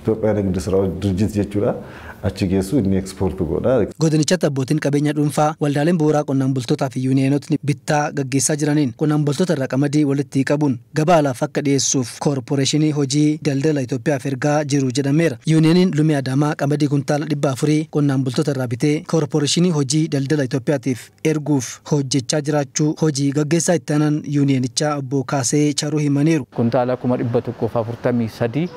Speaker 10: Itoophiyaa Nigdi Siraawwat Dirjit jechuudha. Achi geessu inni ekspoortii godha.
Speaker 9: Godinichatti abbootiin qabeenya dhuunfaa waldaaleen bu'uuraa qonnaan bultootaa fi yuuniyoonotni bittaa gaggeessaa jiraniin qonnaan bultoota irraa qamadii walitti qabuun gabaa alaaf akka dhiyeessuuf koorporeeshinii hojii daldala Itoophiyaaf ergaa jiru jedhameera. Yuuniyooniin Lumii Adaamaa qamadii kuntaala 400 qonnaan bultoota irraa bitee koorporeeshinii hojii daldala Itoophiyaatiif erguuf hojjechaa jiraachuu hojii gaggeessaa itti aanan yuuniyoonichaa obbo Kaasee Charuu himaniiru.
Speaker 11: Kuntaala 143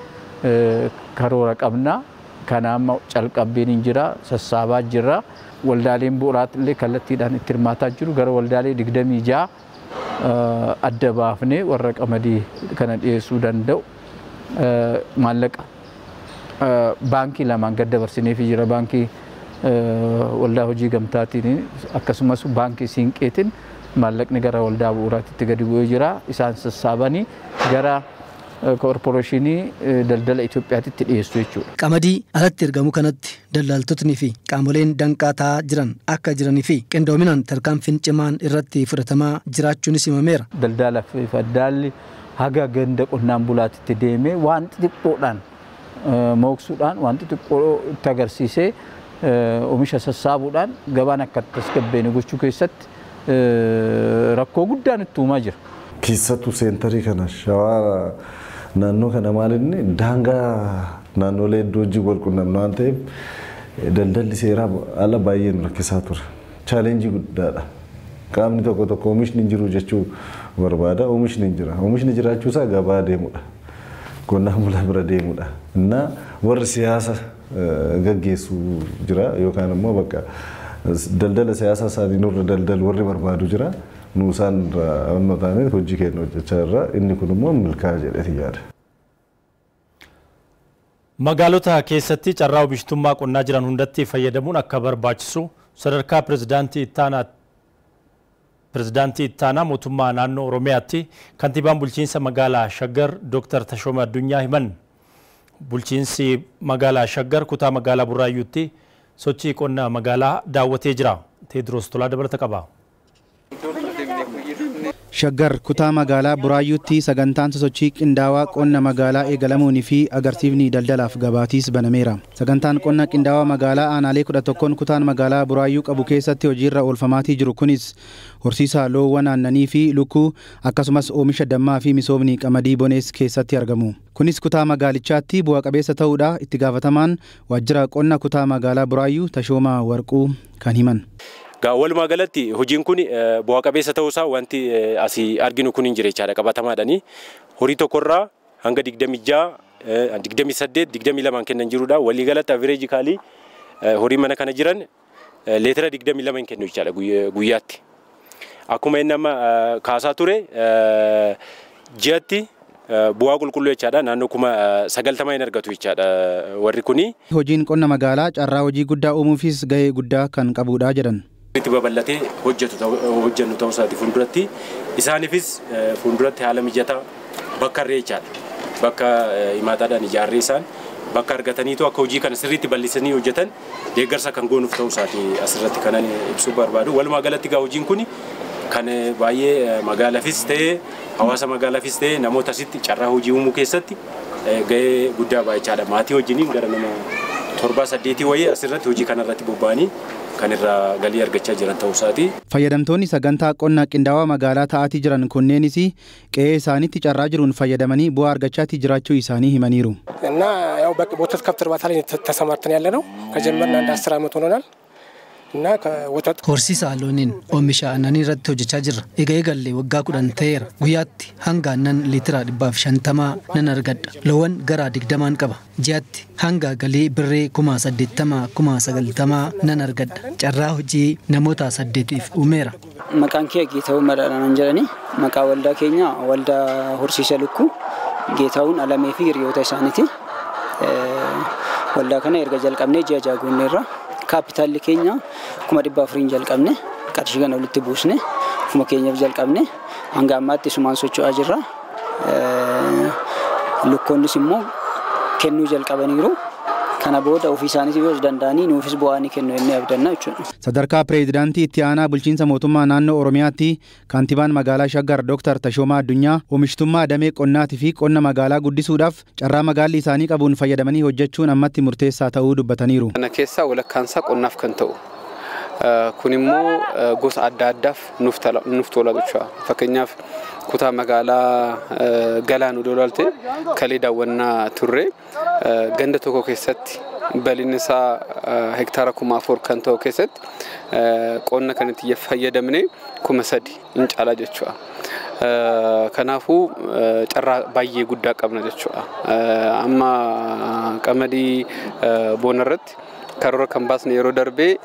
Speaker 11: karoora qabna. kanaamma calqabbiin hin jira sassaabaa jira waldaaleen bu'uuraatti illee kallattiidhaan itti hirmaataa jiru gara waldaalee 26 adda baafnee warra qamadii kana dhiyeessuu danda'u maallaqa baankii lamaan gad dabarsinee fi jira baankii waldaa hojii gamtaatiin akkasumas baankii siinqeetiin maallaqni gara waldaa bu'uuraatti gadi bu'ee jira isaan sassaabanii gara korporeeshinii daldala Itoophiyaatti dhiyeessu jechuudha.
Speaker 9: Qamadii alatti ergamu kanatti daldaltootni fi qaamoleen danqaa ta'aa jiran akka jiranii fi qindoominaan tarkaanfiin cimaan irratti fudhatamaa jiraachuunis himameera.
Speaker 11: Daldala fi faddaalli haga ganda qonnaan bulaatitti deemee waan xixiqqoodhaan mooksuudhaan waan xixiqqoo itti agarsiisee oomisha sassaabuudhaan gabaan akka tasgabbeenu gochuu keessatti rakkoo guddaan itti uumaa jira.
Speaker 10: Keessattuu seentarii kana shawaa naannoo kana maalinni daangaa naannolee iddoo hojii wal qunnamnu waan ta'eef daldalli seeraa ala baay'ee nu rakkisaa ture. Chaalenjii guddaadha. Qaamni tokko tokko oomishni hin jiru jechuu barbaada. Oomishni hin jira. Oomishni jiraachuu isaa gabaa deemudha. Qonnaan bulaa bira deemudha. Innaa warri siyaasa gaggeessu jira yookaan immoo bakka daldala siyaasaa isaanii nurra daldalu warri barbaadu jira. Nuusaan irraa taanee hojii keenya hojjechaa irra inni kun immoo milkaa'aa jedhee yaada.
Speaker 2: Magaalota keessatti carraa oomishtummaa qonnaa jiran hundatti fayyadamuun akka barbaachisu sadarkaa pirezidaantii ittaanaa mootummaa naannoo Oromiyaatti kantiibaan bulchiinsa magaalaa Shaggar Dr. Tashooma Addunyaa himan. Bulchiinsi magaalaa Shaggar kutaa magaalaa Burraayyuutti sochii qonna magaalaa daawwatee jira. Teedroos Tolaa dabalata qaba.
Speaker 12: Shaggar kutaa magaalaa Buraayyuutti sagantaan sochii qindaawaa qonna magaalaa eegalamuunii fi agarsiifni daldalaaf gabaatiis banameera. Sagantaan qonna qindaawaa magaalaa aanaalee 11 kutaan magaalaa Buraayyuu qabu keessatti hojiirra oolfamaatii jiru kunis horsiisa loowwan aannanii fi lukkuu akkasumas oomisha dammaa fi misoomni qamadii bonees keessatti argamu. Kunis kutaa magaalichaatti bu'a qabeessa ta'uudha itti gaafatamaan waajjira qonna kutaa magaalaa Buraayyuu Tashoomaa Warquu kan himan.
Speaker 13: Walumaa galatti hojiin kun bu'a qabeessa ta'uusaa wanti asii arginu kun hin jirechaadha qabatamaadhani. Horii tokkorraa hanga 26, 28, 22 kennan jirudha. Walii galatti average kaalii horii mana kana jiran leetira 22 kennu jechaadha guyyaatti. Akkuma inni amma kaasaa ture ji'atti bu'aa qulqulluu jechaadha naannoo 90 hin argatu jechaadha warri kuni.
Speaker 12: Hojiin qonna magaalaa carraa hojii guddaa uumuufis gahee guddaa kan qabudha jedhan.
Speaker 13: Itti babal'atee hojjennu ta'uu isaati fuulduratti isaaniifis fuulduratti haala mijataa bakka irree jechaadha. Bakka himaataadhaan ijaarree isaan bakka argataniitu akka hojii kana sirriitti bal'isanii hojjetan deeggarsa kan goonuuf ta'uu isaati asirratti kanan ibsuu barbaadu. Walumaa galatti egaa hojiin kun kan baay'ee magaalaafis ta'ee hawaasa magaalaafis ta'ee namoota asitti carraa hojii uumuu keessatti gahee guddaa baachaadha. Maatii wajjiniin gara nama 7-8 wayii asirratti hojii kanarratti bobba'anii kan irraa galii argachaa jiran ta'uu isaati.
Speaker 12: Fayyadamtoonni sagantaa qonna qindaawaa magaalaa ta'aatii jiran kunneenis qe'ee isaaniitti carraa jiruun fayyadamanii bu'aa argachaatii jiraachuu isaanii himaniiru.
Speaker 14: እና ያው በወተት ከብት እርባታ ላይ ተሰማርተን ያለ ነው ከጀመርን አንድ 10 ዓመት ሆኖናል እና ከወተት
Speaker 9: horsiisa looniin oomisha aannanii irratti hojjechaa jirra. Egaa eegalle waggaa 10 ta'eera. Guyyaatti hanga aannan liitira 150 nan argadha. Loowwan gara 20 qaba. Ji'aatti hanga galii birree 80,090 nan argadha. Carraa hojii namoota 8tiif uumeera.
Speaker 15: Maqaan kee Geetaawun Madaadhaan jedhani. Maqaa waldaa keenya waldaa horsiisa lukkuu Geetaawun Alamee fi hiriyoota isaaniiti. Waldaa kana erga jalqabnee ji'a jaagoonneerra. Kaapitaalli keenya 400 jalqabne qarshii kana walitti buusne ofuma keenyaaf jalqabne hanga ammaatti sumaan socho'aa jirra. Lukkoonnis immoo kennuu jalqabaniiru. Kana booda ofii isaaniitiif danda'anii nuufis bu'aanii kennu inni abdanna jechuudha.
Speaker 12: Sadarkaa pireezidaantii itti aanaa bulchiinsa mootummaa naannoo Oromiyaatti kantiibaan magaalaa Shaggar Dr. Tashoomaa Addunyaa oomishtummaa damee qonnaatii fi qonna magaalaa guddisuudhaaf carraa magaalli isaanii qabuun fayyadamanii hojjechuun ammatti murteessaa ta'uu dubbataniiru.
Speaker 16: Kana keessaa walakkaansaa qonnaaf kan ta'u. Kun immoo gosa adda addaaf nuuf tola jechuudha. Fakkeenyaaf kutaa magaalaa Galaanuu Doloolte kalee daawwannaa turre ganda tokko keessatti bal'inni isaa hektaara 4,000 kan ta'u keessatti qonna kanatti fayyadamne 3,000 hin caala jechuudha. Kanaafuu carraa baay'ee guddaa qabna jechuudha. Amma qamadii boonarratti karoora kan baasne yeroo darbee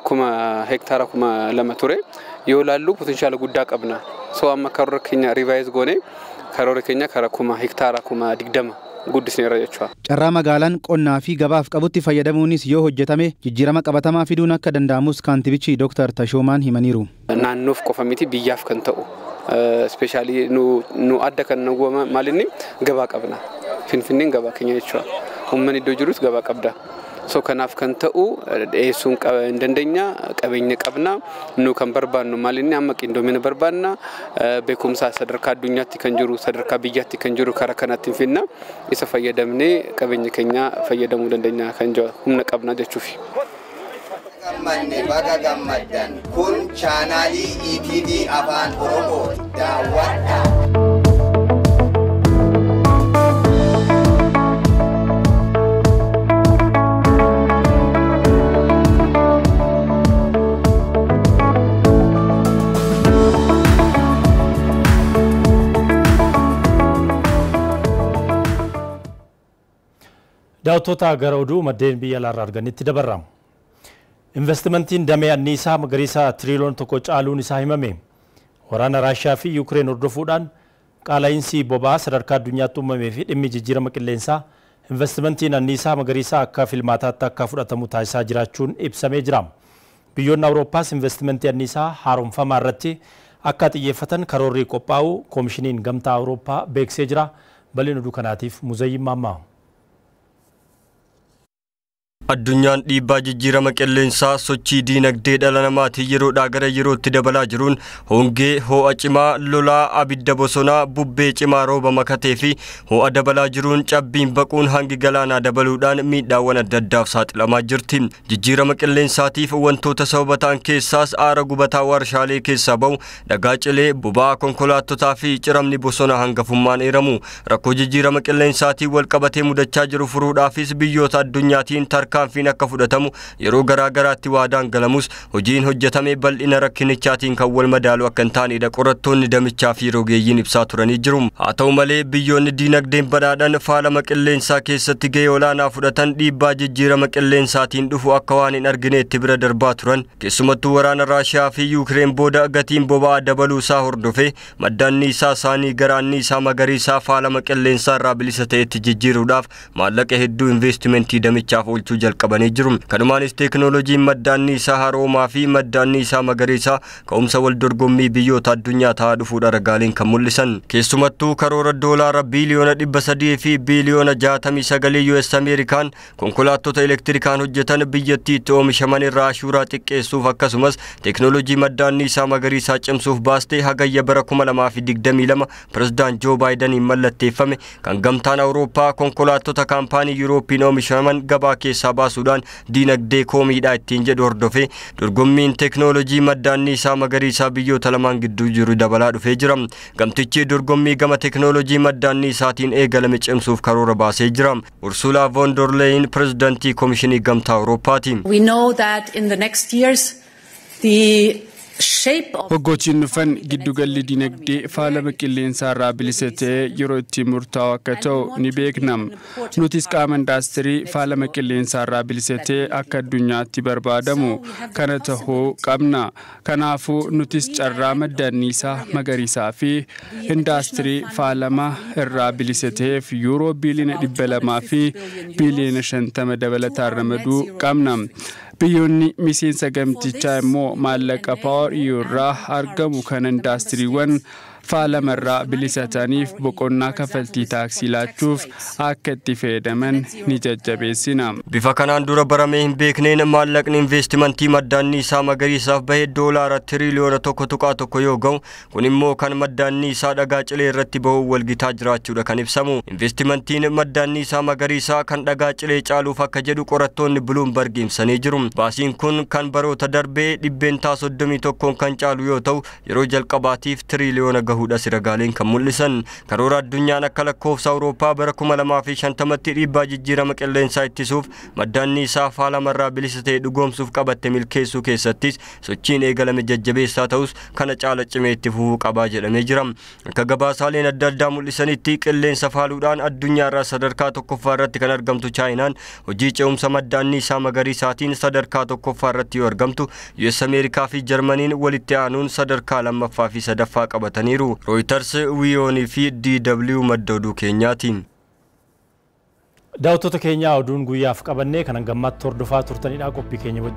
Speaker 16: kuma hektaara 2,000 ture. Yoo ilaallu potenshaala guddaa qabna. So amma karoora keenya rivaayiz goone karoora keenya kara 1,000 hektaara 20 guddisneerra jechuudha.
Speaker 12: Carraa magaalaan qonnaa fi gabaaf qabutti fayyadamuunis yoo hojjetame jijjiirama qabatamaa fiduun akka danda'amus kaantibichi Dr. Tashoomaan himaniiru.
Speaker 16: Naannoof qofa miti biyyaaf kan ta'u especially nu adda kan nagu maalinni gabaa qabna. Finfinneen gabaa keenya jechuudha. Uummanni iddoo jirus gabaa qabda. So kanaaf kan ta'u dhiyeessuun hin dandeenya qabeenya qabna nu kan barbaannu maalinni amma qindoomina barbaanna beekumsa sadarkaa addunyaatti kan jiru sadarkaa biyyaatti kan jiru karaa kanatti finna isa fayyadamnee qabeenya keenya fayyadamuu dandeenya kan jiru humna qabna jechuufi.
Speaker 17: Gammanne baga gammaddan kun chaanaalii ETV Afaan Oromoo daawwadha.
Speaker 2: Daawwattoota gara oduu maddeen biyya alaarraa arganitti dabarra. Investimentiin damee anniisaa magariisa tiriliyoona 1 caaluun isaa himame. Waraana Raashiyaa fi Yuukireen hordofuudhaan qaala'insi boba'aa sadarkaa addunyaatti uumamee fi dhimmi jijjiirama qilleensaa investimentiin anniisaa magariisaa akka filmaataatti akka fudhatamu taasisaa jiraachuun ibsamee jira. Biyyoonni Awurooppaas investimentii anniisaa haaromfamaa irratti akka xiyyeeffatan karoorri qophaa'u koomishiniin gamtaa Awurooppaa beeksisee jira. Bal'ina oduu kanaatiif Muzayyin Maammaa.
Speaker 6: Addunyaan dhiibbaa jijjiirama qilleensaa sochii diinagdee dhala namaatiin yeroodhaa gara yerootti dabalaa jiruun hongee ho'a cimaa lolaa abidda bosonaa bubbee cimaa rooba makatee fi ho'a dabalaa jiruun cabbiin baquun hangi galaanaa dabaluudhaan miidhaawwan adda addaaf saaxilamaa jirti. Jijjiirama qilleensaatiif wantoota sababa ta'an keessaas aara gubataa warshaalee keessaa ba'u dhagaa cilee boba'aa konkolaattotaa fi ciramni bosonaa hangafummaan eeramu. Rakkoo jijjiirama qilleensaatiin wal qabatee mudachaa jiru furuudhaafis biyyoota addunyaatiin tarkaanfiin akka fudhatamu yeroo garaa garaatti waadaan galamus hojiin hojjetame bal'ina rakkinichaatiin kan wal madaalu akka hin taanedha qorattoonni damichaa fi rogeeyyiin ibsaa turanii jiru. Haa ta'u malee biyyoonni diinagdeen badhaadhan faalama qilleensaa keessatti gahee olaanaa fudhatan dhiibbaa jijjiirama qilleensaatiin dhufu akka waan hin argineetti bira darbaa turan. Keessumattuu waraana Raashiyaa fi Yuukireen booda gatiin boba'aa dabaluu isaa hordofee maddaanni isaa isaanii gara anniisaa magariisaa faalama qilleensaa irraa bilisa ta'etti jijjiiruudhaaf maallaqa hedduu investimentii damichaaf oolchuu jalqabanii jiru. Kanumaanis teekinooloojiin maddaanni isaa haroomaa fi maddaanni isaa magariisaa ka'umsa wal dorgommii biyyoota addunyaa ta'aa dhufuudha ragaaleen kan mul'isan. Keessumattuu karoora doolaara biiliyoona 300 fi biiliyoona 69 US Ameerikaan konkolaattota elektirikaan hojjetan biyyattiitti oomishaman irraa ashuuraa xiqqeessuuf akkasumas teekinooloojii maddaanni isaa magariisaa cimsuuf baastee hagayya bara 2022 pirezidaant Joo Baayidaniin mallatteeffame kan gamtaan Awurooppaa konkolaattota kaampaanii Yuuroopiin oomishaman gabaa keessaa baasuudhaan diinagdee koomiidhaa ittiin jedhu hordofee dorgommiin teekinooloojii maddaanni isaa magariisaa biyyoota lamaan gidduu jiru dabalaa dhufee jira. Gamtichi dorgommii gama teekinooloojii maddaanni isaatiin eegalame cimsuuf karoora baasee jira. Ursula von der Leyen pirezidaantii koomishinii gamtaa Awurooppaati.
Speaker 18: We know that in the next years the
Speaker 19: Waggoottiin dhufan giddugalli dinagdee faalama qilleensaa irraa bilisa ta'ee yeroo itti murtaa'u akka ta'u ni beekna. Nutis qaama indaastirii faalama qilleensaa irraa bilisa ta'ee akka addunyaatti barbaadamu kana ta'uu qabna. Kanaafuu nutis carraa maddaanniisaa magariisaa fi indaastirii faalama irraa bilisa ta'eef yuuroo biiliyoona 200 fi biiliyoona 50 dabalataan ramaduu qabna. Biyyoonni miseensa gamtichaa immoo maallaqa paawar irraa argamu kan indaastiriiwwan faalama irraa bilisataniif boqonnaa kafaltii taaksii laachuuf akka itti fayyadaman ni jajjabeessina.
Speaker 6: Bifa kanaan dura baramee hin beekneen maallaqni investimentii maddaanni isaa magariisaaf bahe doolaara tiriliyoona 1.1 yoo ga'u kun immoo kan maddaanni isaa dhagaa cilee irratti bahuun walgitaa jiraachuudha kan ibsamu. Investimentiin maddaanni isaa magariisaa kan dhagaa cilee caaluuf akka jedhu qorattoonni Bloomberg ibsanii jiru. Baasiin kun kan baroota darbee dhibbeentaa 31 kan caalu yoo ta'u yeroo jalqabaatiif tiriliyoona gahuudha siragaaleen kan mul'isan karoora addunyaan akka lakkoofsa Awurooppaa bara 2050tti dhiibbaa jijjiirama qilleensaa ittisuuf maddaanni isaa faalamarraa bilisa ta'e dhugoomsuuf qabatte milkeessuu keessattis sochiin eegalame jajjabeessaa ta'us kana caala cimee itti fufuu qabaa jedhamee jira. Akka gabaasaaleen adda addaa mul'isanitti qilleensa faaluudhaan addunyaarraa sadarkaa tokkoffaa irratti kan argamtu Chaayinaan hojii ce'umsa maddaanni isaa magariisaatiin sadarkaa tokkoffaa irratti yoo argamtu US Ameerikaa fi Jarmaniin walitti aanuun sadarkaa lammaffaa fi sadaffaa qabataniiru. Reuters, WION fi DW madda oduu keenyaati.
Speaker 2: Daawwattoota keenya oduun guyyaaf qabannee kan hangammaatti hordofaa turtanidha qophii keenya